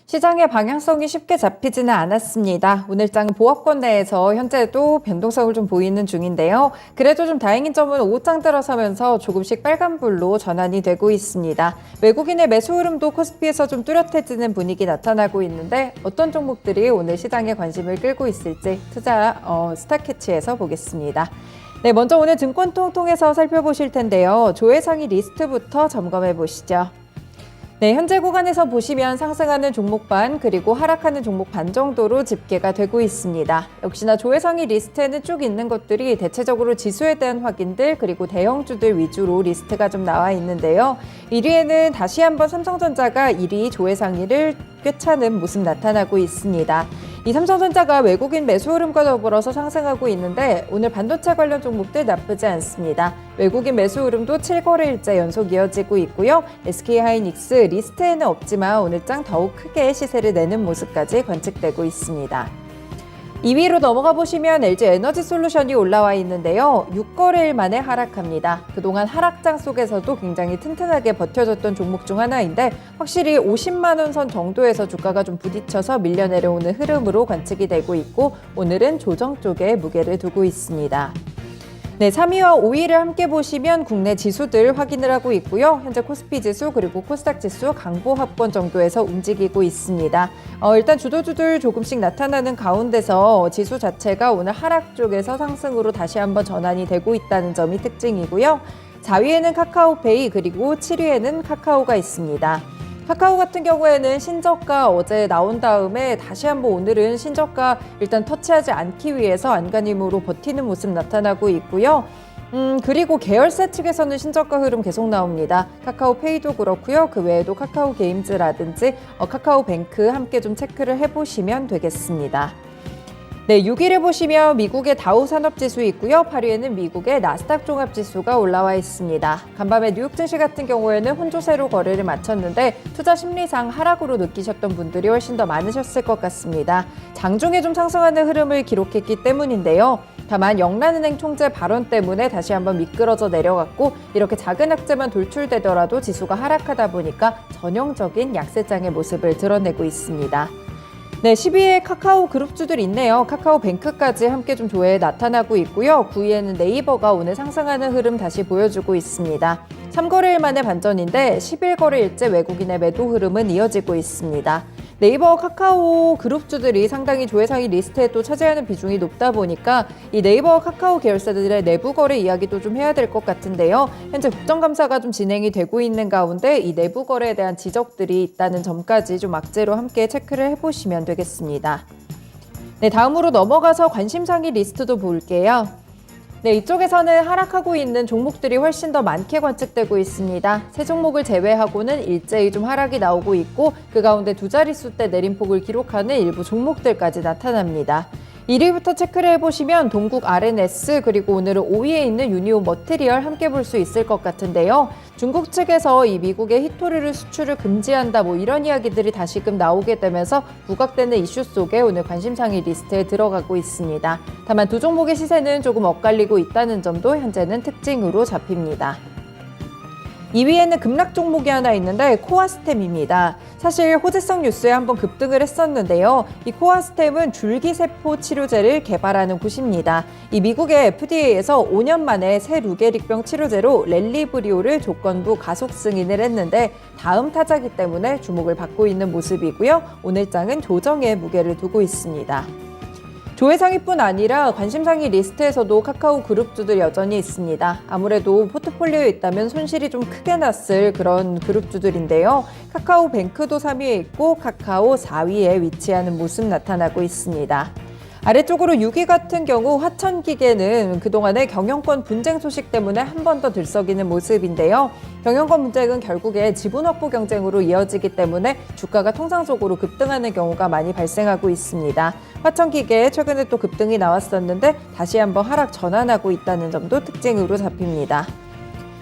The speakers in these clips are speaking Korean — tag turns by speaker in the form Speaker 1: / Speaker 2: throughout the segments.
Speaker 1: 시장의 방향성이 쉽게 잡히지는 않았습니다. 오늘 장은 보합권 내에서 현재도 변동성을 좀 보이는 중인데요. 그래도 좀 다행인 점은 오후장 들어서면서 조금씩 빨간불로 전환이 되고 있습니다. 외국인의 매수 흐름도 코스피에서 좀 뚜렷해지는 분위기 나타나고 있는데 어떤 종목들이 오늘 시장의 관심을 끌고 있을지 스타캐치에서 보겠습니다. 네, 먼저 오늘 증권통 통해서 살펴보실 텐데요. 조회상위 리스트부터 점검해 보시죠. 네, 현재 구간에서 보시면 상승하는 종목 반 그리고 하락하는 종목 반 정도로 집계가 되고 있습니다. 역시나 조회상위 리스트에는 쭉 있는 것들이 대체적으로 지수에 대한 확인들 그리고 대형주들 위주로 리스트가 좀 나와 있는데요. 1위에는 다시 한번 삼성전자가 1위 조회상위를 꿰차는 모습 나타나고 있습니다. 이 삼성전자가 외국인 매수 흐름과 더불어서 상승하고 있는데 오늘 반도체 관련 종목들 나쁘지 않습니다. 외국인 매수 흐름도 7거래일째 연속 이어지고 있고요. SK하이닉스 리스트에는 없지만 오늘 장 더욱 크게 시세를 내는 모습까지 관측되고 있습니다. 2위로 넘어가 보시면 LG에너지솔루션이 올라와 있는데요. 6거래일 만에 하락합니다. 그동안 하락장 속에서도 굉장히 튼튼하게 버텨줬던 종목 중 하나인데 확실히 50만 원 선 정도에서 주가가 좀 부딪혀서 밀려 내려오는 흐름으로 관측이 되고 있고 오늘은 조정 쪽에 무게를 두고 있습니다. 네, 3위와 5위를 함께 보시면 국내 지수들 확인을 하고 있고요. 현재 코스피 지수 그리고 코스닥 지수 강보합권 정도에서 움직이고 있습니다. 일단 주도주들 조금씩 나타나는 가운데서 지수 자체가 오늘 하락 쪽에서 상승으로 다시 한번 전환이 되고 있다는 점이 특징이고요. 4위에는 카카오페이 그리고 7위에는 카카오가 있습니다. 카카오 같은 경우에는 신저가 어제 나온 다음에 다시 한번 오늘은 신저가 일단 터치하지 않기 위해서 안간힘으로 버티는 모습 나타나고 있고요. 그리고 계열사 측에서는 신저가 흐름 계속 나옵니다. 카카오페이도 그렇고요. 그 외에도 카카오게임즈라든지 카카오뱅크 함께 좀 체크를 해보시면 되겠습니다. 네, 6위를 보시면 미국의 다우 산업지수 있고요. 8위에는 미국의 나스닥 종합지수가 올라와 있습니다. 간밤에 뉴욕 증시 같은 경우에는 혼조세로 거래를 마쳤는데 투자 심리상 하락으로 느끼셨던 분들이 훨씬 더 많으셨을 것 같습니다. 장중에 좀 상승하는 흐름을 기록했기 때문인데요. 다만 영란은행 총재 발언 때문에 다시 한번 미끄러져 내려갔고 이렇게 작은 악재만 돌출되더라도 지수가 하락하다 보니까 전형적인 약세장의 모습을 드러내고 있습니다. 네, 10위에 카카오 그룹주들 있네요. 카카오뱅크까지 함께 좀 조회에 나타나고 있고요. 9위에는 네이버가 오늘 상승하는 흐름 다시 보여주고 있습니다. 3거래일 만에 반전인데 11거래일째 외국인의 매도 흐름은 이어지고 있습니다. 네이버 카카오 그룹주들이 상당히 조회상위 리스트에 또 차지하는 비중이 높다 보니까 이 네이버 카카오 계열사들의 내부 거래 이야기도 좀 해야 될 것 같은데요. 현재 국정감사가 좀 진행이 되고 있는 가운데 이 내부 거래에 대한 지적들이 있다는 점까지 좀 악재로 함께 체크를 해보시면 되겠습니다. 네, 다음으로 넘어가서 관심상위 리스트도 볼게요. 네, 이쪽에서는 하락하고 있는 종목들이 훨씬 더 많게 관측되고 있습니다. 세 종목을 제외하고는 일제히 좀 하락이 나오고 있고 그 가운데 두 자릿수대 내림폭을 기록하는 일부 종목들까지 나타납니다. 1위부터 체크를 해보시면 동국 R&S 그리고 오늘은 5위에 있는 유니온 머티리얼 함께 볼 수 있을 것 같은데요. 중국 측에서 이 미국의 히토리를 수출을 금지한다 이런 이야기들이 다시금 나오게 되면서 부각되는 이슈 속에 오늘 관심상위 리스트에 들어가고 있습니다. 다만 두 종목의 시세는 조금 엇갈리고 있다는 점도 현재는 특징으로 잡힙니다. 2위에는 급락 종목이 하나 있는데 코아스템입니다. 사실 호재성 뉴스에 한번 급등을 했었는데요. 이 코아스템은 줄기세포 치료제를 개발하는 곳입니다. 이 미국의 FDA에서 5년 만에 새 루게릭병 치료제로 렐리브리오를 조건부 가속 승인을 했는데 다음 타자기 때문에 주목을 받고 있는 모습이고요. 오늘 장은 조정에 무게를 두고 있습니다. 조회상위뿐 아니라 관심상위 리스트에서도 카카오 그룹주들 여전히 있습니다. 아무래도 포트폴리오에 있다면 손실이 좀 크게 났을 그런 그룹주들인데요. 카카오뱅크도 3위에 있고 카카오 4위에 위치하는 모습 나타나고 있습니다. 아래쪽으로 6위 같은 경우 화천기계는 그동안의 경영권 분쟁 소식 때문에 한 번 더 들썩이는 모습인데요. 경영권 분쟁은 결국에 지분 확보 경쟁으로 이어지기 때문에 주가가 통상적으로 급등하는 경우가 많이 발생하고 있습니다. 화천기계 최근에 또 급등이 나왔었는데 다시 한번 하락 전환하고 있다는 점도 특징으로 잡힙니다.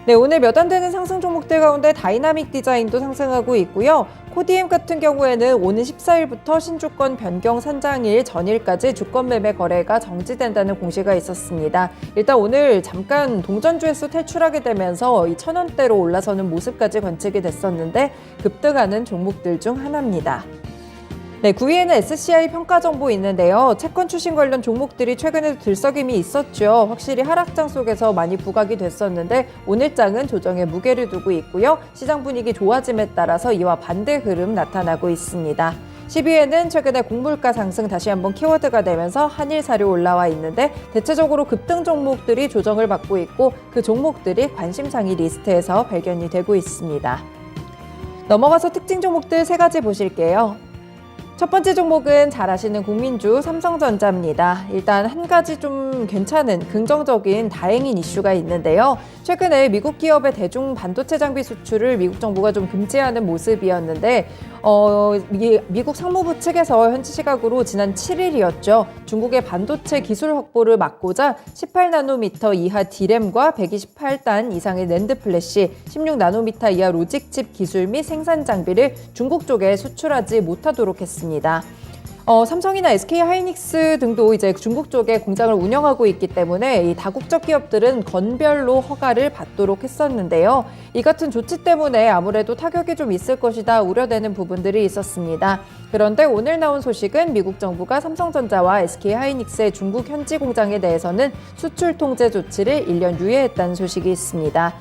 Speaker 1: 네, 오늘 몇 안 되는 상승 종목들 가운데 다이나믹 디자인도 상승하고 있고요. 코디엠 같은 경우에는 오는 14일부터 신주권 변경 산장일 전일까지 주권 매매 거래가 정지된다는 공시가 있었습니다. 일단 오늘 잠깐 동전주에서 탈출하게 되면서 이 1,000원대로 올라서는 모습까지 관측이 됐었는데 급등하는 종목들 중 하나입니다. 네, 9위에는 SCI 평가 정보 있는데요. 채권 추심 관련 종목들이 최근에도 들썩임이 있었죠. 확실히 하락장 속에서 많이 부각이 됐었는데 오늘장은 조정에 무게를 두고 있고요. 시장 분위기 좋아짐에 따라서 이와 반대 흐름 나타나고 있습니다. 10위에는 최근에 곡물가 상승 다시 한번 키워드가 되면서 한일사료 올라와 있는데 대체적으로 급등 종목들이 조정을 받고 있고 그 종목들이 관심상위 리스트에서 발견이 되고 있습니다. 넘어가서 특징 종목들 3가지 보실게요. 첫 번째 종목은 잘 아시는 국민주 삼성전자입니다. 일단 한 가지 좀 괜찮은 긍정적인 다행인 이슈가 있는데요. 최근에 미국 기업의 대중 반도체 장비 수출을 미국 정부가 좀 금지하는 모습이었는데 미국 상무부 측에서 현지 시각으로 지난 7일이었죠. 중국의 반도체 기술 확보를 막고자 18나노미터 이하 D램과 128단 이상의 낸드 플래시, 16나노미터 이하 로직칩 기술 및 생산 장비를 중국 쪽에 수출하지 못하도록 했습니다. 삼성이나 SK 하이닉스 등도 이제 중국 쪽에 공장을 운영하고 있기 때문에 이 다국적 기업들은 건별로 허가를 받도록 했었는데요. 이 같은 조치 때문에 아무래도 타격이 좀 있을 것이다 우려되는 부분들이 있었습니다. 그런데 오늘 나온 소식은 미국 정부가 삼성전자와 SK 하이닉스의 중국 현지 공장에 대해서는 수출 통제 조치를 1년 유예했다는 소식이 있습니다.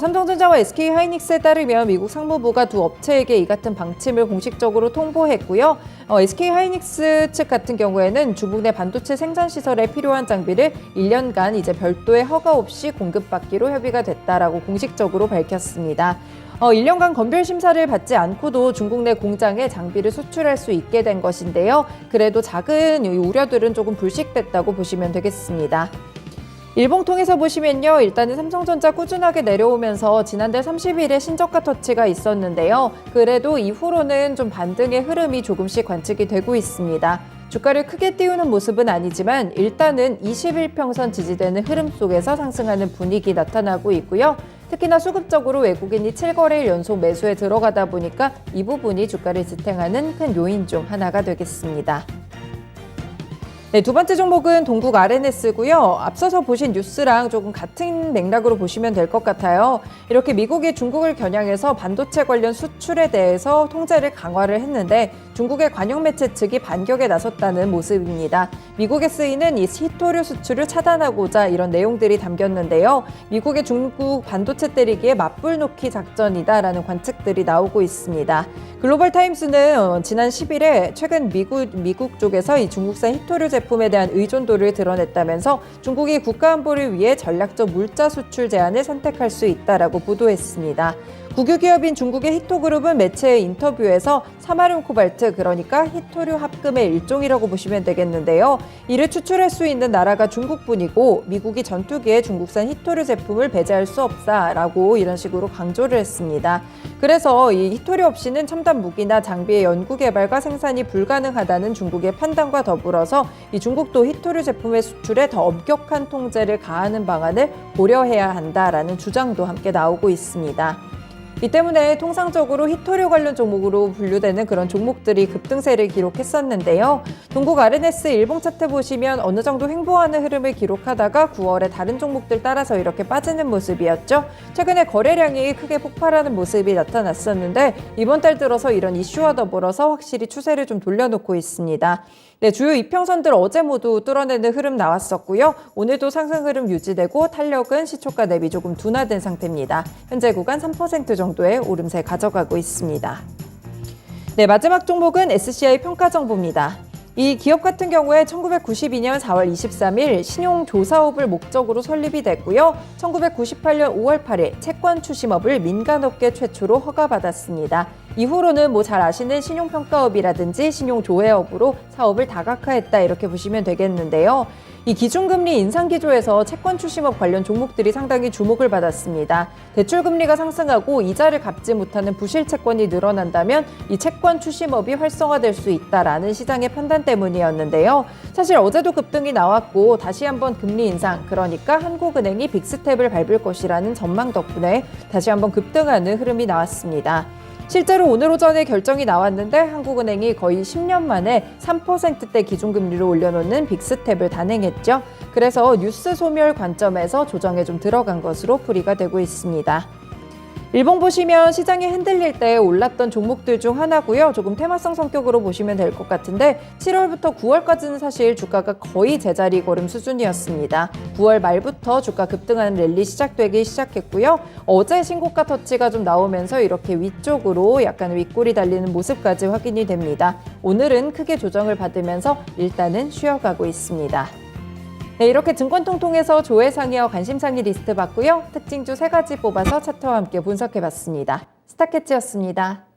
Speaker 1: 삼성전자와 SK 하이닉스에 따르면 미국 상무부가 두 업체에게 이 같은 방침을 공식적으로 통보했고요. SK 하이닉스 측 같은 경우에는 중국 내 반도체 생산 시설에 필요한 장비를 1년간 이제 별도의 허가 없이 공급받기로 협의가 됐다라고 공식적으로 밝혔습니다. 1년간 건별 심사를 받지 않고도 중국 내 공장에 장비를 수출할 수 있게 된 것인데요. 그래도 작은 우려들은 조금 불식됐다고 보시면 되겠습니다. 일봉통에서 보시면요. 일단은 삼성전자 꾸준하게 내려오면서 지난달 30일에 신저가 터치가 있었는데요. 그래도 이후로는 좀 반등의 흐름이 조금씩 관측이 되고 있습니다. 주가를 크게 띄우는 모습은 아니지만 일단은 21평선 지지되는 흐름 속에서 상승하는 분위기 나타나고 있고요. 특히나 수급적으로 외국인이 7거래일 연속 매수에 들어가다 보니까 이 부분이 주가를 지탱하는 큰 요인 중 하나가 되겠습니다. 네, 두 번째 종목은 동국 RNS고요. 앞서서 보신 뉴스랑 조금 같은 맥락으로 보시면 될 것 같아요. 이렇게 미국이 중국을 겨냥해서 반도체 관련 수출에 대해서 통제를 강화를 했는데 중국의 관영 매체 측이 반격에 나섰다는 모습입니다. 미국에 쓰이는 이 히토류 수출을 차단하고자 이런 내용들이 담겼는데요. 미국의 중국 반도체 때리기에 맞불 놓기 작전이다라는 관측들이 나오고 있습니다. 글로벌 타임스는 지난 10일에 최근 미국 쪽에서 이 중국산 히토류 제품에 대한 의존도를 드러냈다면서 중국이 국가안보를 위해 전략적 물자 수출 제한을 선택할 수 있다라고 보도했습니다. 국유기업인 중국의 히토그룹은 매체의 인터뷰에서 사마륨 코발트, 그러니까 히토류 합금의 일종이라고 보시면 되겠는데요. 이를 추출할 수 있는 나라가 중국뿐이고 미국이 전투기에 중국산 히토류 제품을 배제할 수 없다라고 이런 식으로 강조를 했습니다. 그래서 이 히토류 없이는 첨단 무기나 장비의 연구 개발과 생산이 불가능하다는 중국의 판단과 더불어서 이 중국도 히토류 제품의 수출에 더 엄격한 통제를 가하는 방안을 고려해야 한다라는 주장도 함께 나오고 있습니다. 이 때문에 통상적으로 히토류 관련 종목으로 분류되는 그런 종목들이 급등세를 기록했었는데요. 동국 RNS 일봉 차트 보시면 어느 정도 횡보하는 흐름을 기록하다가 9월에 다른 종목들 따라서 이렇게 빠지는 모습이었죠. 최근에 거래량이 크게 폭발하는 모습이 나타났었는데 이번 달 들어서 이런 이슈와 더불어서 확실히 추세를 좀 돌려놓고 있습니다. 네, 주요 이평선들 어제 모두 뚫어내는 흐름 나왔었고요. 오늘도 상승 흐름 유지되고 탄력은 시초가 대비 조금 둔화된 상태입니다. 현재 구간 3% 정도의 오름세 가져가고 있습니다. 네, 마지막 종목은 SCI 평가 정보입니다. 이 기업 같은 경우에 1992년 4월 23일 신용조사업을 목적으로 설립이 됐고요. 1998년 5월 8일 채권 추심업을 민간업계 최초로 허가받았습니다. 이후로는 잘 아시는 신용평가업이라든지 신용조회업으로 사업을 다각화했다 이렇게 보시면 되겠는데요. 이 기준금리 인상 기조에서 채권 추심업 관련 종목들이 상당히 주목을 받았습니다. 대출금리가 상승하고 이자를 갚지 못하는 부실 채권이 늘어난다면 이 채권 추심업이 활성화될 수 있다라는 시장의 판단 때문이었는데요. 사실 어제도 급등이 나왔고 다시 한번 금리 인상, 그러니까 한국은행이 빅스텝을 밟을 것이라는 전망 덕분에 다시 한번 급등하는 흐름이 나왔습니다. 실제로 오늘 오전에 결정이 나왔는데 한국은행이 거의 10년 만에 3%대 기준금리를 올려놓는 빅스텝을 단행했죠. 그래서 뉴스 소멸 관점에서 조정에 좀 들어간 것으로 풀이가 되고 있습니다. 일봉 보시면 시장이 흔들릴 때 올랐던 종목들 중 하나고요. 조금 테마성 성격으로 보시면 될 것 같은데 7월부터 9월까지는 사실 주가가 거의 제자리 걸음 수준이었습니다. 9월 말부터 주가 급등하는 랠리 시작되기 시작했고요. 어제 신고가 터치가 좀 나오면서 이렇게 위쪽으로 약간 윗골이 달리는 모습까지 확인이 됩니다. 오늘은 크게 조정을 받으면서 일단은 쉬어가고 있습니다. 네, 이렇게 증권통통에서 조회상위와 관심상위 리스트 봤고요. 특징주 3가지 뽑아서 차트와 함께 분석해봤습니다. 스타캐치였습니다.